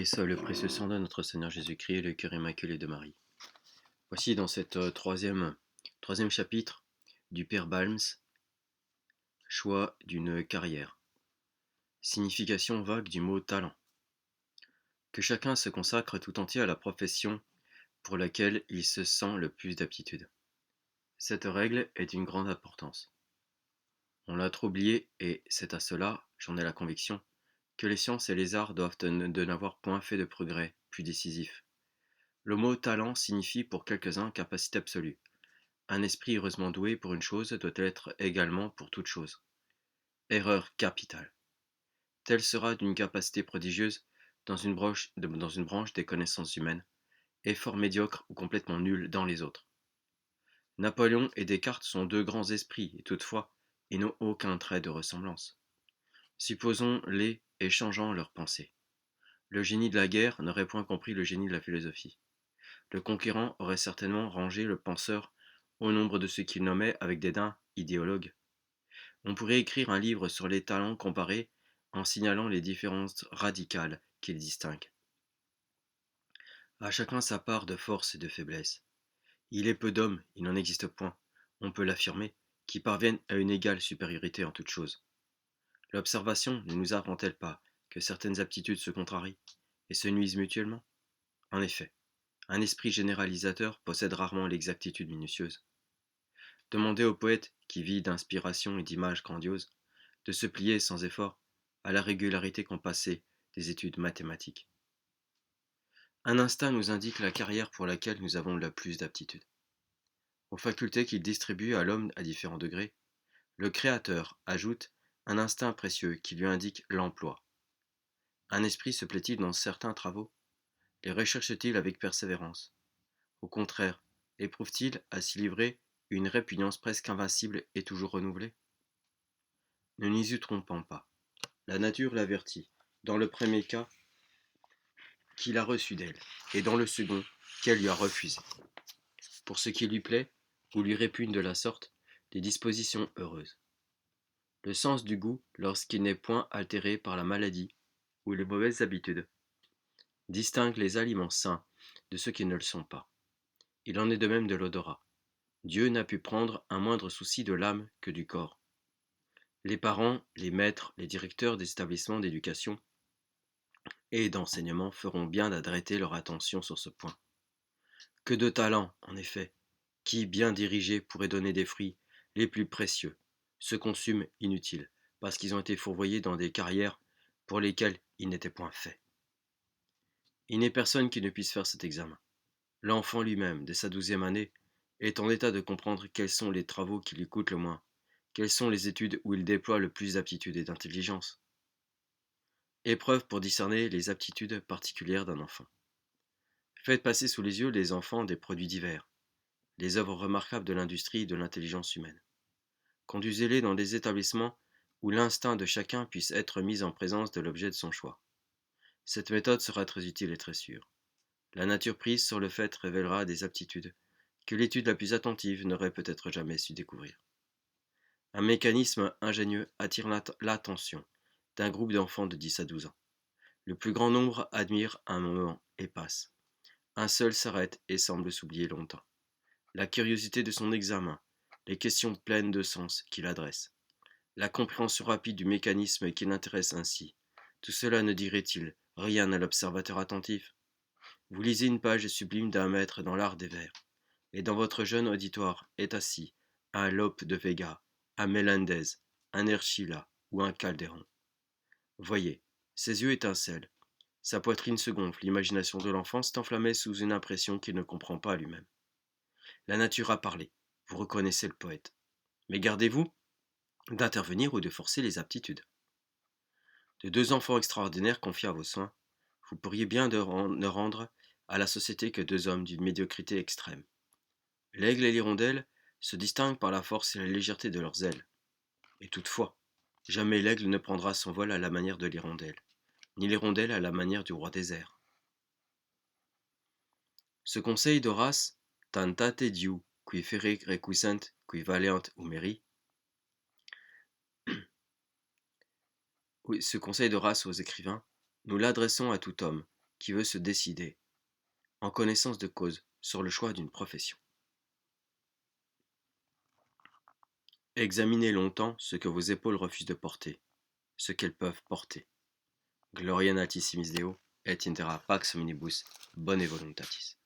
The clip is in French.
Louis le précieux sang de notre Seigneur Jésus-Christ et le cœur immaculé de Marie. Voici dans cette troisième chapitre du Père Balms, choix d'une carrière. Signification vague du mot talent. Que chacun se consacre tout entier à la profession pour laquelle il se sent le plus d'aptitude. Cette règle est d'une grande importance. On l'a trop oublié et c'est à cela, j'en ai la conviction, que les sciences et les arts doivent de n'avoir point fait de progrès plus décisifs. Le mot talent signifie pour quelques-uns capacité absolue. Un esprit heureusement doué pour une chose doit l'être également pour toute chose. Erreur capitale. Telle sera d'une capacité prodigieuse dans une branche des connaissances humaines, et fort médiocre ou complètement nulle dans les autres. Napoléon et Descartes sont deux grands esprits, et toutefois, ils n'ont aucun trait de ressemblance. Supposons-les échangeant leurs pensées. Le génie de la guerre n'aurait point compris le génie de la philosophie. Le conquérant aurait certainement rangé le penseur au nombre de ceux qu'il nommait avec dédain idéologues. On pourrait écrire un livre sur les talents comparés en signalant les différences radicales qu'ils distinguent. À chacun sa part de force et de faiblesse. Il est peu d'hommes, il n'en existe point, on peut l'affirmer, qui parviennent à une égale supériorité en toutes choses. L'observation ne nous apprend-elle pas que certaines aptitudes se contrarient et se nuisent mutuellement? En effet, un esprit généralisateur possède rarement l'exactitude minutieuse. Demandez au poète, qui vit d'inspiration et d'images grandioses, de se plier sans effort à la régularité compassée des études mathématiques. Un instinct nous indique la carrière pour laquelle nous avons le plus d'aptitude. Aux facultés qu'il distribue à l'homme à différents degrés, le Créateur ajoute un instinct précieux qui lui indique l'emploi. Un esprit se plaît-il dans certains travaux? Les recherche-t-il avec persévérance? Au contraire, éprouve-t-il à s'y livrer une répugnance presque invincible et toujours renouvelée? Ne nous y trompons pas. La nature l'avertit, dans le premier cas, qu'il a reçu d'elle, et dans le second, qu'elle lui a refusé. Pour ce qui lui plaît, ou lui répugne de la sorte, des dispositions heureuses. Le sens du goût, lorsqu'il n'est point altéré par la maladie ou les mauvaises habitudes, distingue les aliments sains de ceux qui ne le sont pas. Il en est de même de l'odorat. Dieu n'a pu prendre un moindre souci de l'âme que du corps. Les parents, les maîtres, les directeurs des établissements d'éducation et d'enseignement feront bien d'adresser leur attention sur ce point. Que de talents, en effet, qui, bien dirigés, pourraient donner des fruits les plus précieux, se consument inutiles, parce qu'ils ont été fourvoyés dans des carrières pour lesquelles ils n'étaient point faits. Il n'est personne qui ne puisse faire cet examen. L'enfant lui-même, dès sa 12e année, est en état de comprendre quels sont les travaux qui lui coûtent le moins, quelles sont les études où il déploie le plus d'aptitude et d'intelligence. Épreuve pour discerner les aptitudes particulières d'un enfant. Faites passer sous les yeux les enfants des produits divers, les œuvres remarquables de l'industrie et de l'intelligence humaine. Conduisez-les dans des établissements où l'instinct de chacun puisse être mis en présence de l'objet de son choix. Cette méthode sera très utile et très sûre. La nature prise sur le fait révélera des aptitudes que l'étude la plus attentive n'aurait peut-être jamais su découvrir. Un mécanisme ingénieux attire l'attention d'un groupe d'enfants de 10 à 12 ans. Le plus grand nombre admire un moment et passe. Un seul s'arrête et semble s'oublier longtemps. La curiosité de son examen, les questions pleines de sens qu'il adresse, la compréhension rapide du mécanisme qui l'intéresse ainsi, tout cela ne dirait-il rien à l'observateur attentif? Vous lisez une page sublime d'un maître dans l'art des vers, et dans votre jeune auditoire est assis un Lope de Vega, un Melendez, un Ercilla ou un Calderon. Voyez, ses yeux étincellent, sa poitrine se gonfle, l'imagination de l'enfant s'est enflammée sous une impression qu'il ne comprend pas lui-même. La nature a parlé, vous reconnaissez le poète. Mais gardez-vous d'intervenir ou de forcer les aptitudes. De deux enfants extraordinaires confiés à vos soins, vous pourriez bien ne rendre à la société que deux hommes d'une médiocrité extrême. L'aigle et l'hirondelle se distinguent par la force et la légèreté de leurs ailes. Et toutefois, jamais l'aigle ne prendra son vol à la manière de l'hirondelle, ni l'hirondelle à la manière du roi des airs. Ce conseil d'Horace, tantate diu, qui ferre requisent, qui valeant humeri, ce conseil de race aux écrivains, nous l'adressons à tout homme, qui veut se décider, en connaissance de cause, sur le choix d'une profession. Examinez longtemps ce que vos épaules refusent de porter, ce qu'elles peuvent porter. Gloria natissimis Deo, et intera pax omnibus bone voluntatis.